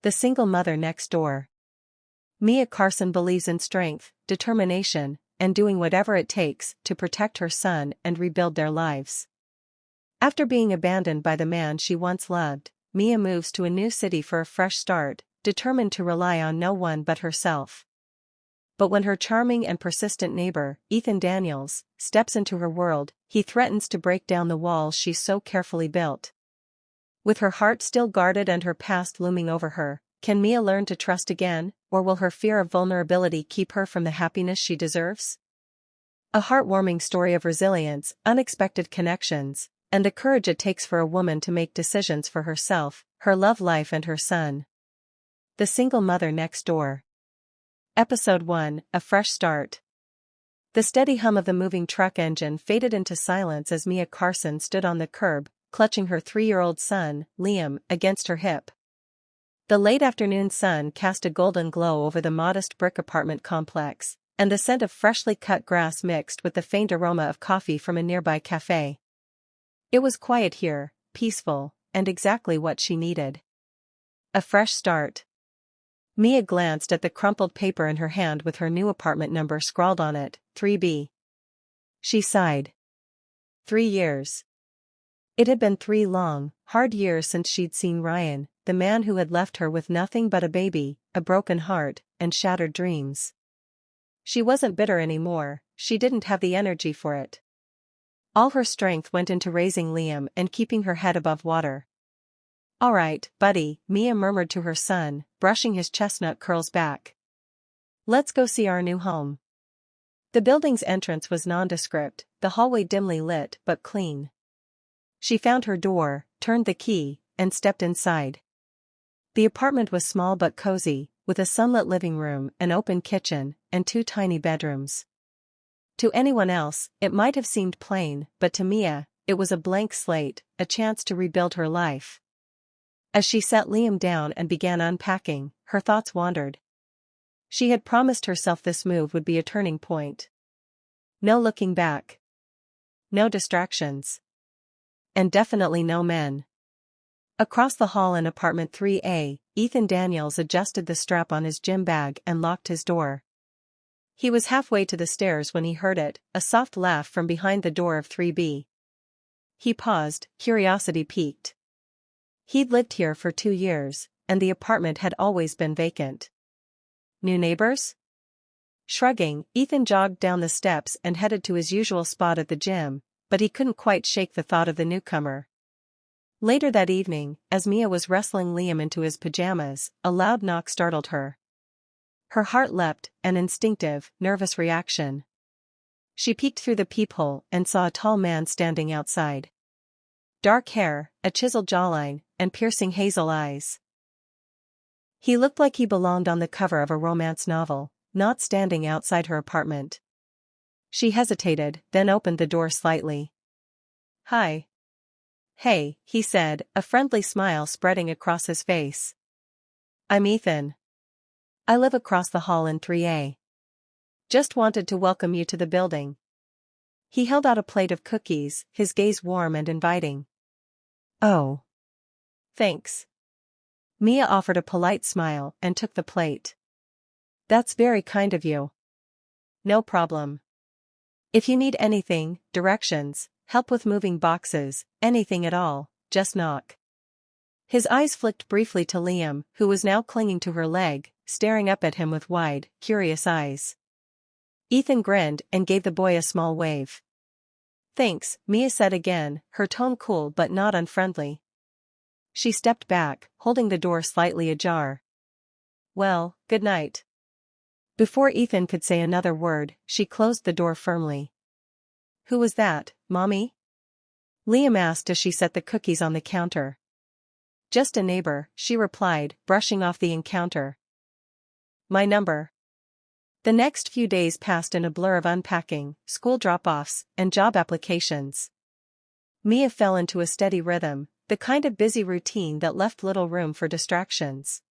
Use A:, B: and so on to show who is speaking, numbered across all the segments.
A: The single mother next door. Mia Carson believes in strength, determination, and doing whatever it takes to protect her son and rebuild their lives. After being abandoned by the man she once loved, Mia moves to a new city for a fresh start, determined to rely on no one but herself. But when her charming and persistent neighbor, Ethan Daniels, steps into her world, he threatens to break down the walls she's so carefully built. With her heart still guarded and her past looming over her, can Mia learn to trust again, or will her fear of vulnerability keep her from the happiness she deserves? A heartwarming story of resilience, unexpected connections, and the courage it takes for a woman to make decisions for herself, her love life and her son. The single mother next door. Episode 1, A Fresh Start. The steady hum of the moving truck engine faded into silence as Mia Carson stood on the curb, clutching her 3-year-old son, Liam, against her hip. The late afternoon sun cast a golden glow over the modest brick apartment complex, and the scent of freshly cut grass mixed with the faint aroma of coffee from a nearby cafe. It was quiet here, peaceful, and exactly what she needed. A fresh start. Mia glanced at the crumpled paper in her hand with her new apartment number scrawled on it, 3B. She sighed. 3 years. It had been 3 long, hard years since she'd seen Ryan, the man who had left her with nothing but a baby, a broken heart, and shattered dreams. She wasn't bitter anymore, she didn't have the energy for it. All her strength went into raising Liam and keeping her head above water. "All right, buddy," Mia murmured to her son, brushing his chestnut curls back. "Let's go see our new home." The building's entrance was nondescript, the hallway dimly lit but clean. She found her door, turned the key, and stepped inside. The apartment was small but cozy, with a sunlit living room, an open kitchen, and 2 tiny bedrooms. To anyone else, it might have seemed plain, but to Mia, it was a blank slate, a chance to rebuild her life. As she set Liam down and began unpacking, her thoughts wandered. She had promised herself this move would be a turning point. No looking back. No distractions. And definitely no men. Across the hall in apartment 3A, Ethan Daniels adjusted the strap on his gym bag and locked his door. He was halfway to the stairs when he heard it, a soft laugh from behind the door of 3B. He paused, curiosity piqued. He'd lived here for 2 years, and the apartment had always been vacant. New neighbors? Shrugging, Ethan jogged down the steps and headed to his usual spot at the gym, but he couldn't quite shake the thought of the newcomer. Later that evening, as Mia was wrestling Liam into his pajamas, a loud knock startled her. Her heart leapt, an instinctive, nervous reaction. She peeked through the peephole and saw a tall man standing outside. Dark hair, a chiseled jawline, and piercing hazel eyes. He looked like he belonged on the cover of a romance novel, not standing outside her apartment. She hesitated, then opened the door slightly. "Hi." "Hey," he said, a friendly smile spreading across his face. "I'm Ethan. I live across the hall in 3A. Just wanted to welcome you to the building." He held out a plate of cookies, his gaze warm and inviting. "Oh. Thanks." Mia offered a polite smile and took the plate. "That's very kind of you." "No problem. If you need anything, directions, help with moving boxes, anything at all, just knock." His eyes flicked briefly to Liam, who was now clinging to her leg, staring up at him with wide, curious eyes. Ethan grinned and gave the boy a small wave. "Thanks," Mia said again, her tone cool but not unfriendly. She stepped back, holding the door slightly ajar. "Well, good night." Before Ethan could say another word, she closed the door firmly. "Who was that, Mommy?" Liam asked as she set the cookies on the counter. "Just a neighbor," she replied, brushing off the encounter. "My number." The next few days passed in a blur of unpacking, school drop-offs, and job applications. Mia fell into a steady rhythm, the kind of busy routine that left little room for distractions.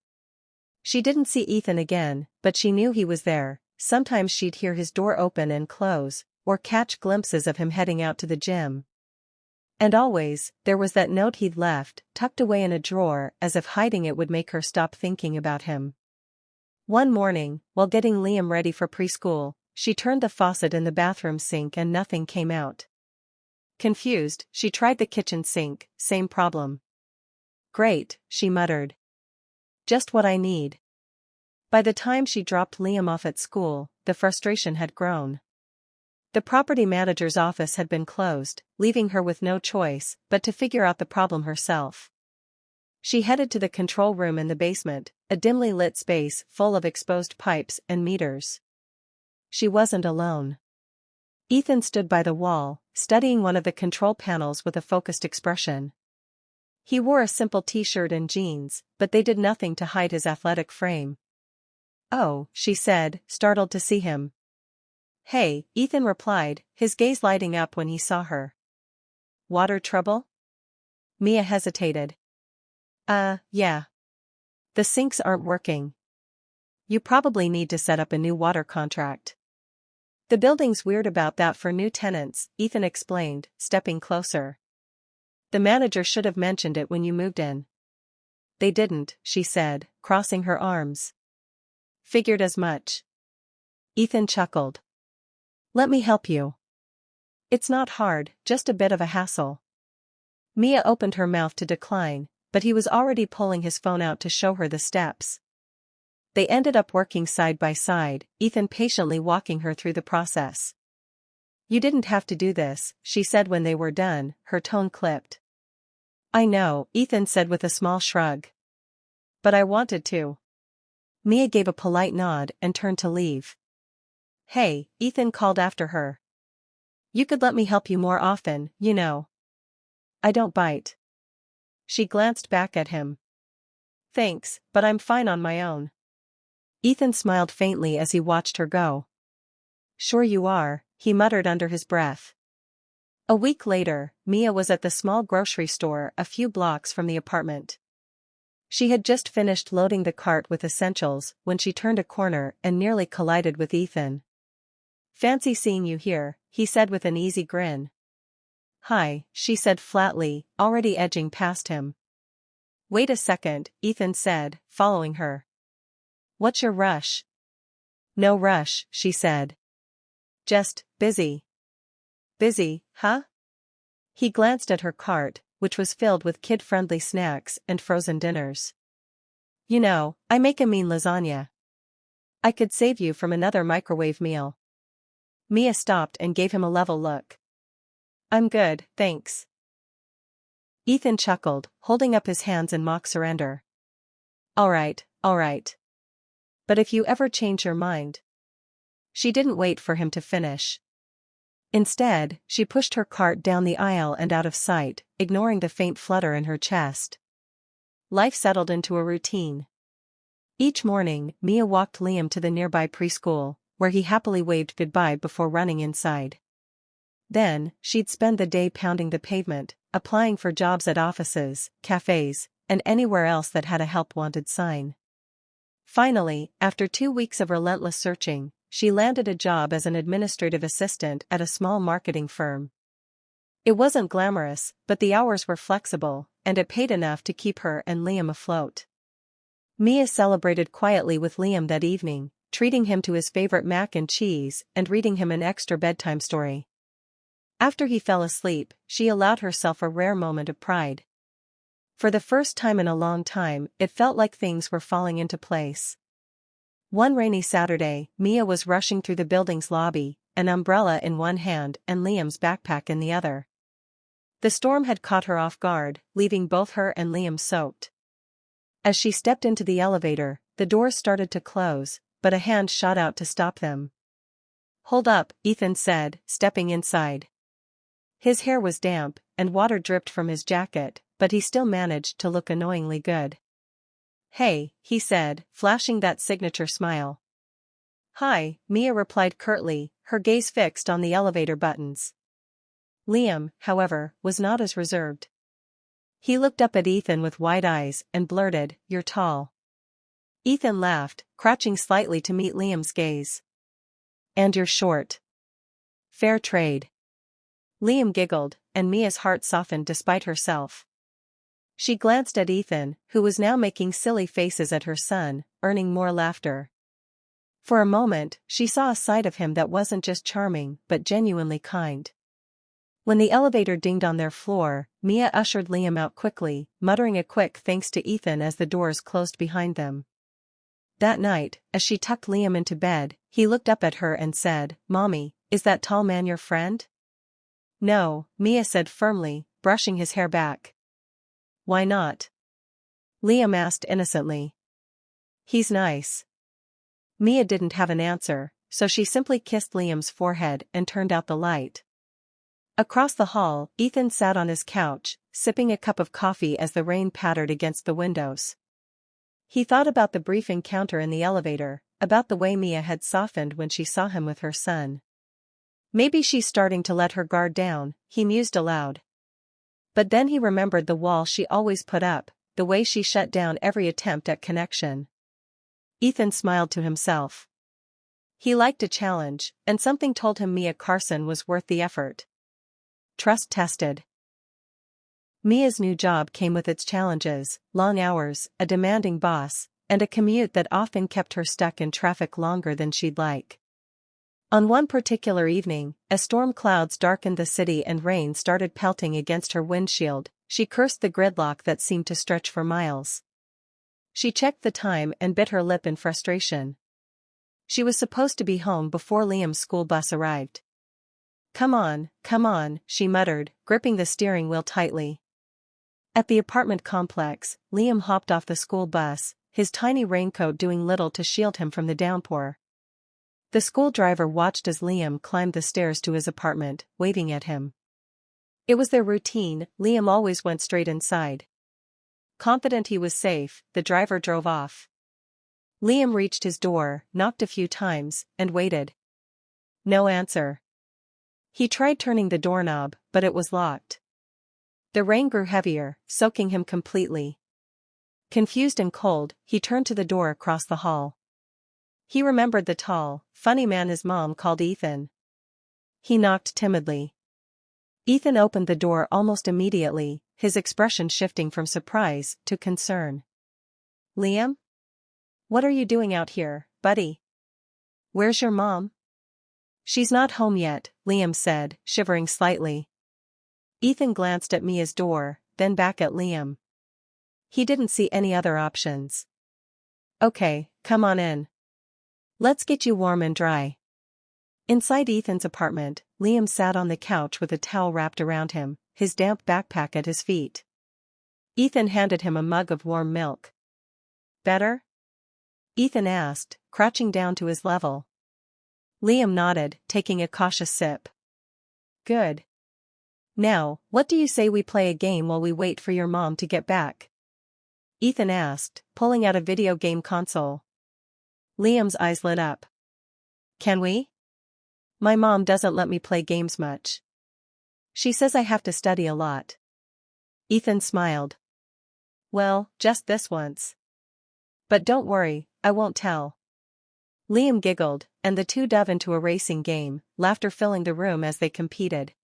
A: She didn't see Ethan again, but she knew he was there. Sometimes she'd hear his door open and close, or catch glimpses of him heading out to the gym. And always, there was that note he'd left, tucked away in a drawer as if hiding it would make her stop thinking about him. One morning, while getting Liam ready for preschool, she turned the faucet in the bathroom sink and nothing came out. Confused, she tried the kitchen sink, same problem. Great, she muttered. Just what I need. By the time she dropped Liam off at school, the frustration had grown. The property manager's office had been closed, leaving her with no choice but to figure out the problem herself. She headed to the control room in the basement, a dimly lit space full of exposed pipes and meters. She wasn't alone. Ethan stood by the wall, studying one of the control panels with a focused expression. He wore a simple t-shirt and jeans, but they did nothing to hide his athletic frame. "Oh," she said, startled to see him. "Hey," Ethan replied, his gaze lighting up when he saw her. "Water trouble?" Mia hesitated. Yeah. The sinks aren't working. You probably need to set up a new water contract." "The building's weird about that for new tenants," Ethan explained, stepping closer. "The manager should have mentioned it when you moved in." "They didn't," she said, crossing her arms. "Figured as much." Ethan chuckled. "Let me help you." "It's not hard, just a bit of a hassle." Mia opened her mouth to decline, but he was already pulling his phone out to show her the steps. They ended up working side by side, Ethan patiently walking her through the process. "You didn't have to do this," she said when they were done, her tone clipped. "I know," Ethan said with a small shrug. "But I wanted to." Mia gave a polite nod and turned to leave. "Hey," Ethan called after her. "You could let me help you more often, you know. I don't bite." She glanced back at him. "Thanks, but I'm fine on my own." Ethan smiled faintly as he watched her go. "Sure you are," he muttered under his breath. A week later, Mia was at the small grocery store a few blocks from the apartment. She had just finished loading the cart with essentials when she turned a corner and nearly collided with Ethan. "Fancy seeing you here," he said with an easy grin. "Hi," she said flatly, already edging past him. "Wait a second," Ethan said, following her. "What's your rush?" "No rush," she said. "Just, busy." "Busy, huh?" He glanced at her cart, which was filled with kid-friendly snacks and frozen dinners. "You know, I make a mean lasagna. I could save you from another microwave meal." Mia stopped and gave him a level look. "I'm good, thanks." Ethan chuckled, holding up his hands in mock surrender. All right. But if you ever change your mind." She didn't wait for him to finish. Instead, she pushed her cart down the aisle and out of sight, ignoring the faint flutter in her chest. Life settled into a routine. Each morning, Mia walked Liam to the nearby preschool, where he happily waved goodbye before running inside. Then, she'd spend the day pounding the pavement, applying for jobs at offices, cafes, and anywhere else that had a help-wanted sign. Finally, after 2 weeks of relentless searching, she landed a job as an administrative assistant at a small marketing firm. It wasn't glamorous, but the hours were flexible, and it paid enough to keep her and Liam afloat. Mia celebrated quietly with Liam that evening, treating him to his favorite mac and cheese and reading him an extra bedtime story. After he fell asleep, she allowed herself a rare moment of pride. For the first time in a long time, it felt like things were falling into place. One rainy Saturday, Mia was rushing through the building's lobby, an umbrella in one hand and Liam's backpack in the other. The storm had caught her off guard, leaving both her and Liam soaked. As she stepped into the elevator, the doors started to close, but a hand shot out to stop them. "Hold up," Ethan said, stepping inside. His hair was damp, and water dripped from his jacket, but he still managed to look annoyingly good. "Hey," he said, flashing that signature smile. "Hi," Mia replied curtly, her gaze fixed on the elevator buttons. Liam, however, was not as reserved. He looked up at Ethan with wide eyes and blurted, "You're tall." Ethan laughed, crouching slightly to meet Liam's gaze. "And you're short." "Fair trade." Liam giggled, and Mia's heart softened despite herself. She glanced at Ethan, who was now making silly faces at her son, earning more laughter. For a moment, she saw a side of him that wasn't just charming but genuinely kind. When the elevator dinged on their floor, Mia ushered Liam out quickly, muttering a quick thanks to Ethan as the doors closed behind them. That night, as she tucked Liam into bed, he looked up at her and said, "Mommy, is that tall man your friend?" "No," Mia said firmly, brushing his hair back. "Why not?" Liam asked innocently. "He's nice." Mia didn't have an answer, so she simply kissed Liam's forehead and turned out the light. Across the hall, Ethan sat on his couch, sipping a cup of coffee as the rain pattered against the windows. He thought about the brief encounter in the elevator, about the way Mia had softened when she saw him with her son. Maybe she's starting to let her guard down, he mused aloud. But then he remembered the wall she always put up, the way she shut down every attempt at connection. Ethan smiled to himself. He liked a challenge, and something told him Mia Carson was worth the effort. Trust tested. Mia's new job came with its challenges: long hours, a demanding boss, and a commute that often kept her stuck in traffic longer than she'd like. On one particular evening, as storm clouds darkened the city and rain started pelting against her windshield, she cursed the gridlock that seemed to stretch for miles. She checked the time and bit her lip in frustration. She was supposed to be home before Liam's school bus arrived. Come on," she muttered, gripping the steering wheel tightly. At the apartment complex, Liam hopped off the school bus, his tiny raincoat doing little to shield him from the downpour. The school driver watched as Liam climbed the stairs to his apartment, waving at him. It was their routine. Liam always went straight inside. Confident he was safe, the driver drove off. Liam reached his door, knocked a few times, and waited. No answer. He tried turning the doorknob, but it was locked. The rain grew heavier, soaking him completely. Confused and cold, he turned to the door across the hall. He remembered the tall, funny man his mom called Ethan. He knocked timidly. Ethan opened the door almost immediately, his expression shifting from surprise to concern. "Liam? What are you doing out here, buddy? Where's your mom?" "She's not home yet," Liam said, shivering slightly. Ethan glanced at Mia's door, then back at Liam. He didn't see any other options. "Okay, come on in. Let's get you warm and dry." Inside Ethan's apartment, Liam sat on the couch with a towel wrapped around him, his damp backpack at his feet. Ethan handed him a mug of warm milk. "Better?" Ethan asked, crouching down to his level. Liam nodded, taking a cautious sip. "Good. Now, what do you say we play a game while we wait for your mom to get back?" Ethan asked, pulling out a video game console. Liam's eyes lit up. "Can we? My mom doesn't let me play games much. She says I have to study a lot." Ethan smiled. "Well, just this once. But don't worry, I won't tell." Liam giggled, and the two dove into a racing game, laughter filling the room as they competed.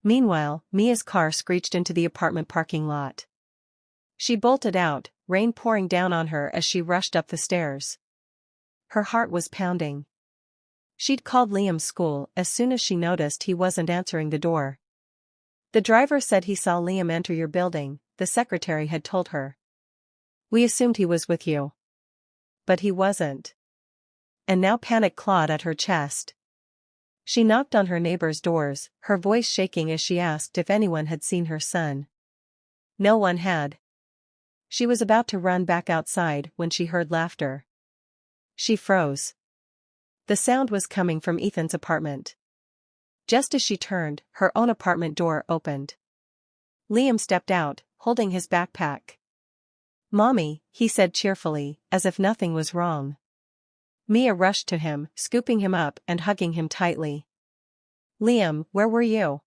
A: Meanwhile, Mia's car screeched into the apartment parking lot. She bolted out, rain pouring down on her as she rushed up the stairs. Her heart was pounding. She'd called Liam's school as soon as she noticed he wasn't answering the door. "The driver said he saw Liam enter your building," the secretary had told her. "We assumed he was with you." But he wasn't. And now panic clawed at her chest. She knocked on her neighbors' doors, her voice shaking as she asked if anyone had seen her son. No one had. She was about to run back outside when she heard laughter. She froze. The sound was coming from Ethan's apartment. Just as she turned, her own apartment door opened. Liam stepped out, holding his backpack. "Mommy," he said cheerfully, as if nothing was wrong. Mia rushed to him, scooping him up and hugging him tightly. "Liam, where were you?"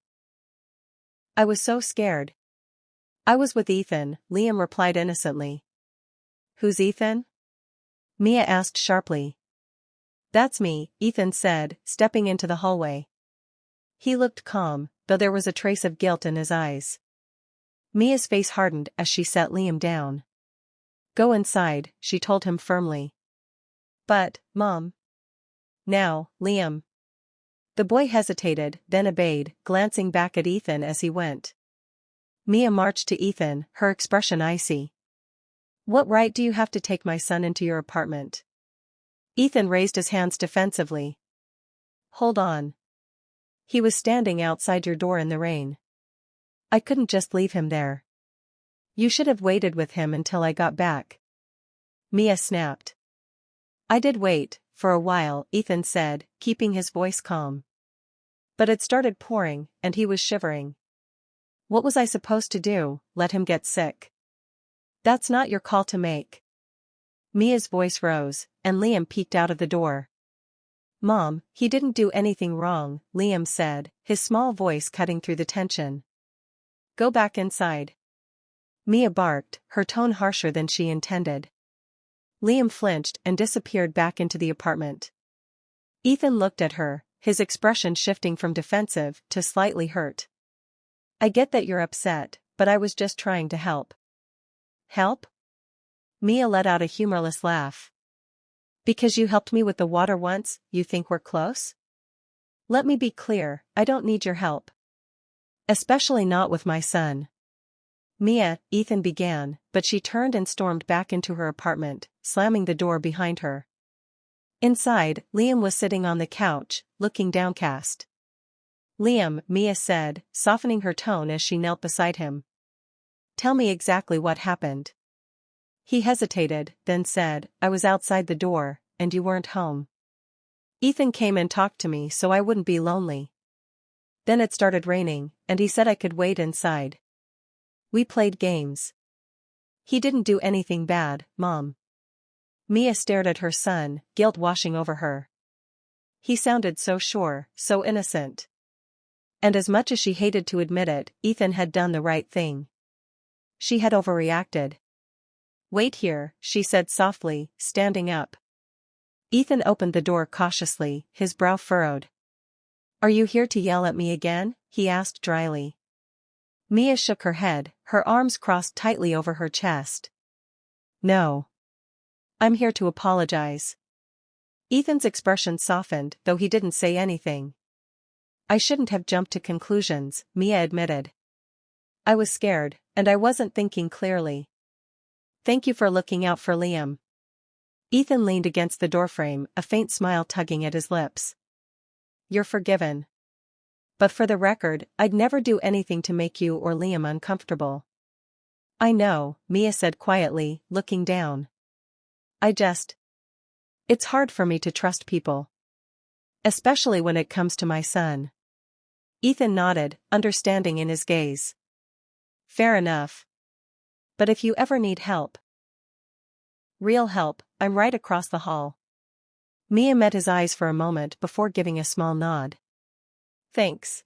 A: "I was so scared." "I was with Ethan," Liam replied innocently. "Who's Ethan?" Mia asked sharply. "That's me," Ethan said, stepping into the hallway. He looked calm, though there was a trace of guilt in his eyes. Mia's face hardened as she set Liam down. Go inside, she told him firmly. But, Mom. Now, Liam. The boy hesitated, then obeyed, glancing back at Ethan as he went. Mia marched to Ethan, her expression icy. What right do you have to take my son into your apartment? Ethan raised his hands defensively. Hold on. He was standing outside your door in the rain. I couldn't just leave him there. You should have waited with him until I got back. Mia snapped. I did wait, for a while, Ethan said, keeping his voice calm. But it started pouring, and he was shivering. What was I supposed to do, let him get sick? That's not your call to make. Mia's voice rose, and Liam peeked out of the door. Mom, he didn't do anything wrong, Liam said, his small voice cutting through the tension. Go back inside. Mia barked, her tone harsher than she intended. Liam flinched and disappeared back into the apartment. Ethan looked at her, his expression shifting from defensive to slightly hurt. I get that you're upset, but I was just trying to help. Help? Mia let out a humorless laugh. Because you helped me with the water once, you think we're close? Let me be clear, I don't need your help. Especially not with my son. Mia, Ethan began, but she turned and stormed back into her apartment, slamming the door behind her. Inside, Liam was sitting on the couch, looking downcast. Liam, Mia said, softening her tone as she knelt beside him. Tell me exactly what happened. He hesitated, then said, I was outside the door, and you weren't home. Ethan came and talked to me so I wouldn't be lonely. Then it started raining, and he said I could wait inside. We played games. He didn't do anything bad, Mom. Mia stared at her son, guilt washing over her. He sounded so sure, so innocent. And as much as she hated to admit it, Ethan had done the right thing. She had overreacted. Wait here, she said softly, standing up. Ethan opened the door cautiously, his brow furrowed. Are you here to yell at me again? He asked dryly. Mia shook her head, her arms crossed tightly over her chest. No. I'm here to apologize. Ethan's expression softened, though he didn't say anything. I shouldn't have jumped to conclusions, Mia admitted. I was scared, and I wasn't thinking clearly. Thank you for looking out for Liam. Ethan leaned against the doorframe, a faint smile tugging at his lips. You're forgiven. But for the record, I'd never do anything to make you or Liam uncomfortable. I know, Mia said quietly, looking down. It's hard for me to trust people. Especially when it comes to my son. Ethan nodded, understanding in his gaze. Fair enough. But if you ever need help. Real help, I'm right across the hall. Mia met his eyes for a moment before giving a small nod. Thanks.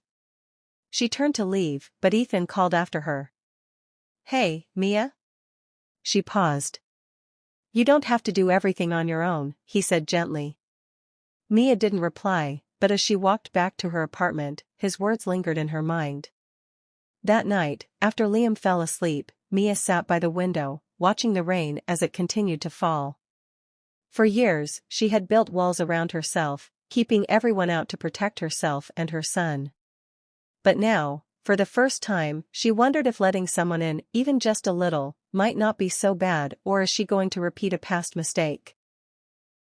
A: She turned to leave, but Ethan called after her. Hey, Mia? She paused. You don't have to do everything on your own, he said gently. Mia didn't reply, but as she walked back to her apartment, his words lingered in her mind. That night, after Liam fell asleep, Mia sat by the window, watching the rain as it continued to fall. For years, she had built walls around herself, keeping everyone out to protect herself and her son. But now, for the first time, she wondered if letting someone in, even just a little, might not be so bad, or is she going to repeat a past mistake?